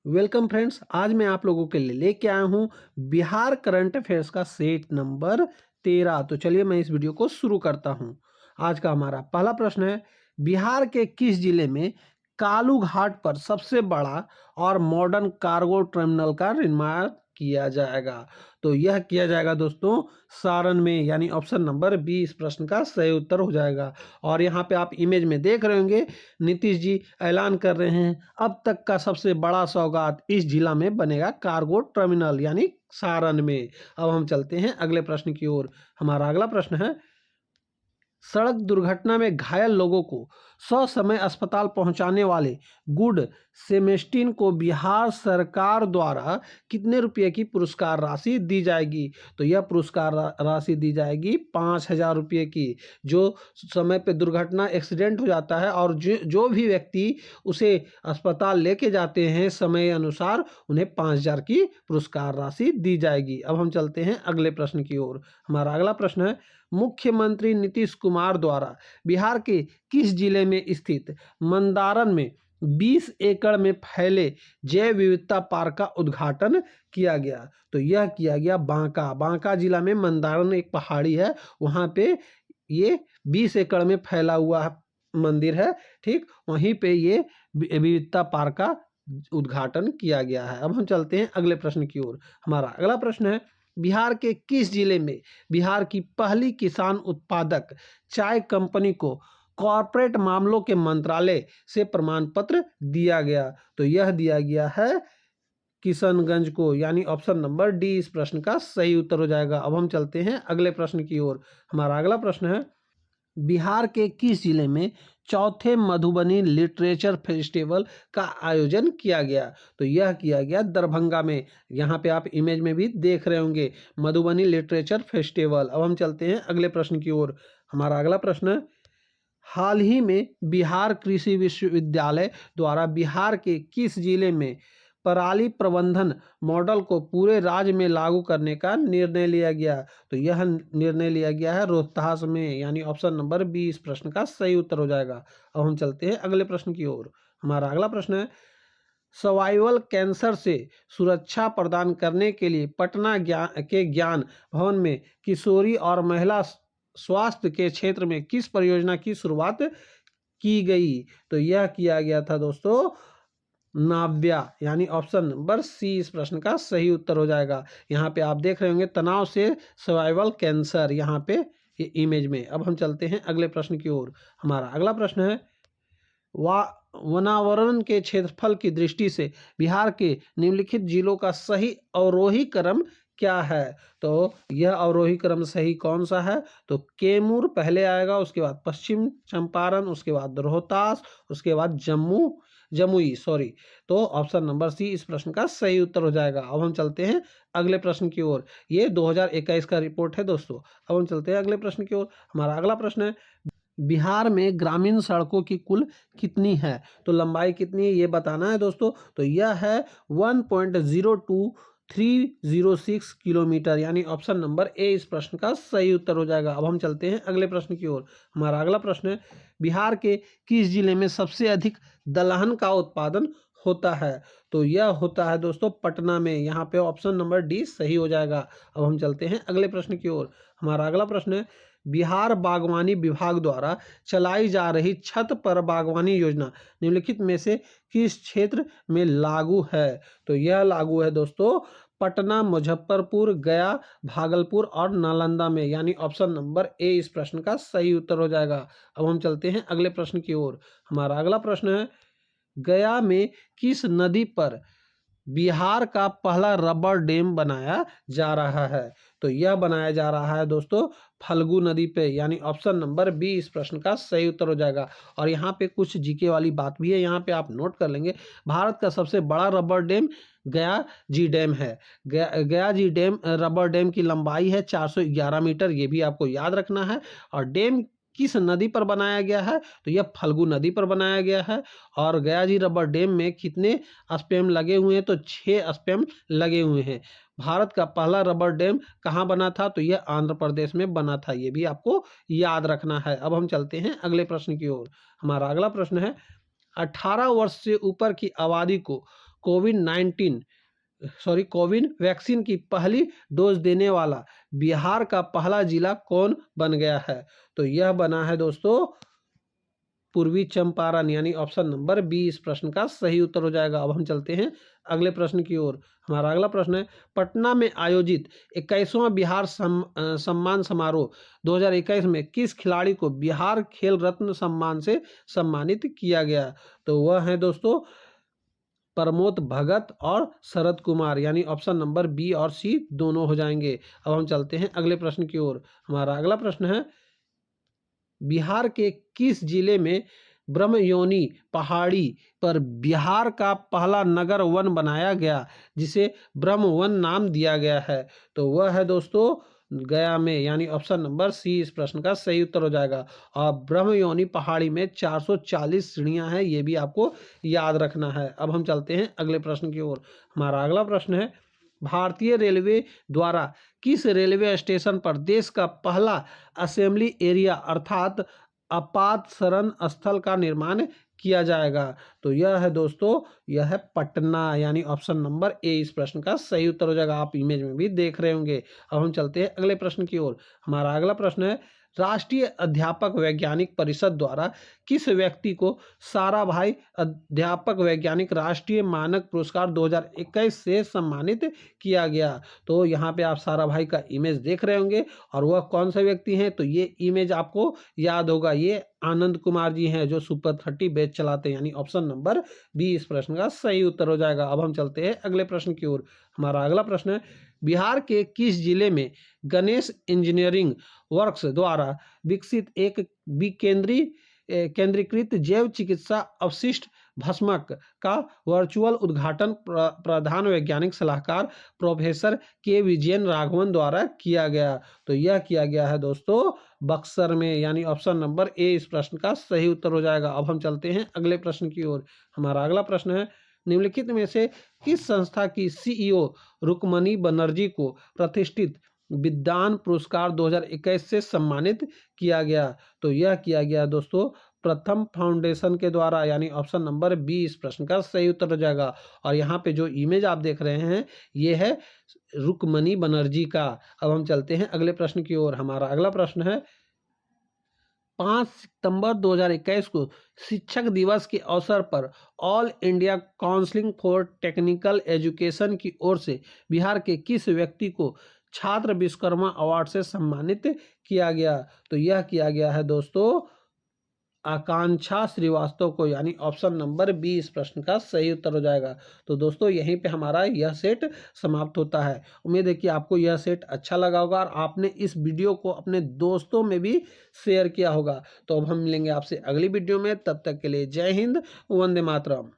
Welcome friends, आज मैं आप लोगों के लिए लेके आया हूँ बिहार करंट अफेयर्स का सेट नंबर 13। तो चलिए मैं इस वीडियो को शुरू करता हूँ। आज का हमारा पहला प्रश्न है, बिहार के किस जिले में कालू घाट पर सबसे बड़ा और मॉडर्न कार्गो टर्मिनल का निर्माण किया जाएगा? तो यह किया जाएगा दोस्तों सारण में, यानी ऑप्शन नंबर बी इस प्रश्न का सही उत्तर हो जाएगा। और यहाँ पे आप इमेज में देख रहे होंगे, नीतीश जी ऐलान कर रहे हैं अब तक का सबसे बड़ा सौगात इस जिला में बनेगा कार्गो टर्मिनल, यानी सारण में। अब हम चलते हैं अगले प्रश्न की ओर। हमारा अगला प्रश्न है, सड़क दुर्घटना में घायल लोगों को ससमय अस्पताल पहुंचाने वाले गुड सेमेस्टिन को बिहार सरकार द्वारा कितने रुपए की पुरस्कार राशि दी जाएगी? तो यह पुरस्कार राशि दी जाएगी 5,000 रुपये की। जो समय पे दुर्घटना एक्सीडेंट हो जाता है और जो भी व्यक्ति उसे अस्पताल लेके जाते हैं समय अनुसार, उन्हें 5,000 की पुरस्कार राशि दी जाएगी। अब हम चलते हैं अगले प्रश्न की ओर। हमारा अगला प्रश्न है, मुख्यमंत्री नीतीश कुमार द्वारा बिहार के किस जिले में स्थित मंदारण में 20 एकड़ में फैले जैव विविधता पार्क का उद्घाटन किया गया? तो यह किया गया बांका जिला में मंदारण एक पहाड़ी है, वहां पे ये 20 एकड़ में फैला हुआ मंदिर है। ठीक वहीं पे ये विविधता पार्क का उद्घाटन किया गया है। अब हम चलते हैं अगले प्रश्न की ओर। हमारा अगला प्रश्न है, बिहार के किस जिले में बिहार की पहली किसान उत्पादक चाय कंपनी को कॉरपोरेट मामलों के मंत्रालय से प्रमाण पत्र दिया गया? तो यह दिया गया है किशनगंज को, यानी ऑप्शन नंबर डी इस प्रश्न का सही उत्तर हो जाएगा। अब हम चलते हैं अगले प्रश्न की ओर। हमारा अगला प्रश्न है, बिहार के किस जिले में चौथे मधुबनी लिटरेचर फेस्टिवल का आयोजन किया गया? तो यह किया गया दरभंगा में। यहाँ पे आप इमेज में भी देख रहे होंगे मधुबनी लिटरेचर फेस्टिवल। अब हम चलते हैं अगले प्रश्न की ओर। हमारा अगला प्रश्न है, हाल ही में बिहार कृषि विश्वविद्यालय द्वारा बिहार के किस जिले में पराली प्रबंधन मॉडल को पूरे राज्य में लागू करने का निर्णय लिया गया? तो यह निर्णय लिया गया है रोहतास में, यानी ऑप्शन नंबर बी इस प्रश्न का सही उत्तर हो जाएगा। अब हम चलते हैं अगले प्रश्न की ओर। हमारा अगला प्रश्न है, सर्वाइवल कैंसर से सुरक्षा प्रदान करने के लिए पटना के ज्ञान भवन में किशोरी और महिला स्वास्थ्य के क्षेत्र में किस परियोजना की शुरुआत की गई? तो यह किया गया था दोस्तों नाव्या, यानी ऑप्शन नंबर सी इस प्रश्न का सही उत्तर हो जाएगा। यहाँ पे आप देख रहे होंगे तनाव से सर्वाइवल कैंसर, यहाँ पे ये इमेज में। अब हम चलते हैं अगले प्रश्न की ओर। हमारा अगला प्रश्न है, वनावरण के क्षेत्रफल की दृष्टि से बिहार के निम्नलिखित जिलों का सही अवरोही क्रम क्या है? तो यह अवरोही क्रम सही कौन सा है? तो कैमूर पहले आएगा, उसके बाद पश्चिम चंपारण, उसके बाद रोहतास, उसके बाद जमुई। तो ऑप्शन नंबर सी इस प्रश्न का सही उत्तर हो जाएगा। अब हम चलते हैं अगले प्रश्न की ओर। ये 2021 का रिपोर्ट है दोस्तों। अब हम चलते हैं अगले प्रश्न की ओर। हमारा अगला प्रश्न है, बिहार में ग्रामीण सड़कों की कुल कितनी है? तो लंबाई कितनी है ये बताना है दोस्तों। तो यह है 1.02306 किलोमीटर, यानी ऑप्शन नंबर ए इस प्रश्न का सही उत्तर हो जाएगा। अब हम चलते हैं अगले प्रश्न की ओर। हमारा अगला प्रश्न है, बिहार के किस जिले में सबसे अधिक दलहन का उत्पादन होता है? तो यह होता है दोस्तों पटना में, यहाँ पे ऑप्शन नंबर डी सही हो जाएगा। अब हम चलते हैं अगले प्रश्न की ओर। हमारा अगला प्रश्न है, बिहार बागवानी विभाग द्वारा चलाई जा रही छत पर बागवानी योजना निम्नलिखित में से किस क्षेत्र में लागू है? तो यह लागू है दोस्तों पटना, मुजफ्फरपुर, गया, भागलपुर और नालंदा में, यानी ऑप्शन नंबर ए इस प्रश्न का सही उत्तर हो जाएगा। अब हम चलते हैं अगले प्रश्न की ओर। हमारा अगला प्रश्न है, गया में किस नदी पर बिहार का पहला रबर डैम बनाया जा रहा है? तो यह बनाया जा रहा है दोस्तों फल्गु नदी पे, यानी ऑप्शन नंबर बी इस प्रश्न का सही उत्तर हो जाएगा। और यहाँ पे कुछ जीके वाली बात भी है, यहाँ पे आप नोट कर लेंगे। भारत का सबसे बड़ा रबर डैम गया जी डैम है। गया जी डैम रबर डैम की लंबाई है 411 मीटर, ये भी आपको याद रखना है। और डैम किस नदी पर बनाया गया है? तो यह फल्गु नदी पर बनाया गया है। और गया जी रबर डैम में कितने स्पैम लगे हुए हैं? तो 6 स्पैम लगे हुए हैं। भारत का पहला रबर डैम कहाँ बना था? तो यह आंध्र प्रदेश में बना था, ये भी आपको याद रखना है। अब हम चलते हैं अगले प्रश्न की ओर। हमारा अगला प्रश्न है, 18 वर्ष से ऊपर की आबादी को कोविड वैक्सीन की पहली डोज देने वाला बिहार का पहला जिला कौन बन गया है? तो यह बना है दोस्तों पूर्वी चंपारण, यानी ऑप्शन नंबर बी इस प्रश्न का सही उत्तर हो जाएगा। अब हम चलते हैं अगले प्रश्न की ओर। हमारा अगला प्रश्न है, पटना में आयोजित 21वां बिहार सम्मान समारोह 2021 में किस खिलाड़ी को बिहार खेल रत्न सम्मान से सम्मानित किया गया? तो वह है दोस्तों प्रमोद भगत और शरद कुमार, यानी ऑप्शन नंबर बी और सी दोनों हो जाएंगे। अब हम चलते हैं अगले प्रश्न की ओर। हमारा अगला प्रश्न है, बिहार के किस जिले में ब्रह्मयोनी पहाड़ी पर बिहार का पहला नगर वन बनाया गया जिसे ब्रह्म वन नाम दिया गया है? तो वह है दोस्तों गया में, यानी ऑप्शन नंबर सी इस प्रश्न का सही उत्तर हो जाएगा। और ब्रह्मयोनी पहाड़ी में 440 सीढ़ियां हैं, ये भी आपको याद रखना है। अब हम चलते हैं अगले प्रश्न की ओर। हमारा अगला प्रश्न है, भारतीय रेलवे द्वारा किस रेलवे स्टेशन पर देश का पहला असेंबली एरिया अर्थात आपात शरण स्थल का निर्माण किया जाएगा? तो यह है दोस्तों, यह है पटना, यानी ऑप्शन नंबर ए इस प्रश्न का सही उत्तर हो जाएगा। आप इमेज में भी देख रहे होंगे। अब हम चलते हैं अगले प्रश्न की ओर। हमारा अगला प्रश्न है, राष्ट्रीय अध्यापक वैज्ञानिक परिषद द्वारा किस व्यक्ति को साराभाई अध्यापक वैज्ञानिक राष्ट्रीय मानक पुरस्कार 2021 से सम्मानित किया गया? तो यहाँ पे आप साराभाई का इमेज देख रहे होंगे और वह कौन सा व्यक्ति हैं? तो ये इमेज आपको याद होगा, ये आनंद कुमार जी हैं जो सुपर 30 बैच चलाते हैं, यानी ऑप्शन नंबर बी इस प्रश्न का सही उत्तर हो जाएगा। अब हम चलते हैं अगले प्रश्न की ओर। हमारा अगला प्रश्न है, बिहार के किस जिले में गणेश इंजीनियरिंग वर्क्स द्वारा विकसित एक केंद्रीकृत जैव चिकित्सा अवशिष्ट भस्मक का वर्चुअल उद्घाटन प्रधान वैज्ञानिक सलाहकार प्रोफेसर के विजयन राघवन द्वारा किया गया? तो यह किया गया है दोस्तों बक्सर में, यानी ऑप्शन नंबर ए इस प्रश्न का सही उत्तर हो जाएगा। अब हम चलते हैं अगले प्रश्न की ओर। हमारा अगला प्रश्न है, निम्नलिखित में से किस संस्था की सीईओ रुक्मणी बनर्जी को प्रतिष्ठित विद्वान पुरस्कार 2021 से सम्मानित किया गया? तो यह किया गया दोस्तों प्रथम फाउंडेशन के द्वारा, यानी ऑप्शन नंबर बी इस प्रश्न का सही उत्तर हो जाएगा। और यहाँ पे जो इमेज आप देख रहे हैं ये है रुक्मणी बनर्जी का। अब हम चलते हैं अगले प्रश्न की ओर। हमारा अगला प्रश्न है, 5 सितंबर 2021 को शिक्षक दिवस के अवसर पर all India council for technical education की ओर से बिहार के किस व्यक्ति को छात्र विश्वकर्मा अवार्ड से सम्मानित किया गया? तो यह किया गया है दोस्तों आकांक्षा श्रीवास्तव को, यानी ऑप्शन नंबर बी इस प्रश्न का सही उत्तर हो जाएगा। तो दोस्तों यहीं पे हमारा यह सेट समाप्त होता है। उम्मीद है कि आपको यह सेट अच्छा लगा होगा और आपने इस वीडियो को अपने दोस्तों में भी शेयर किया होगा। तो अब हम मिलेंगे आपसे अगली वीडियो में, तब तक के लिए जय हिंद, वंदे मातरम।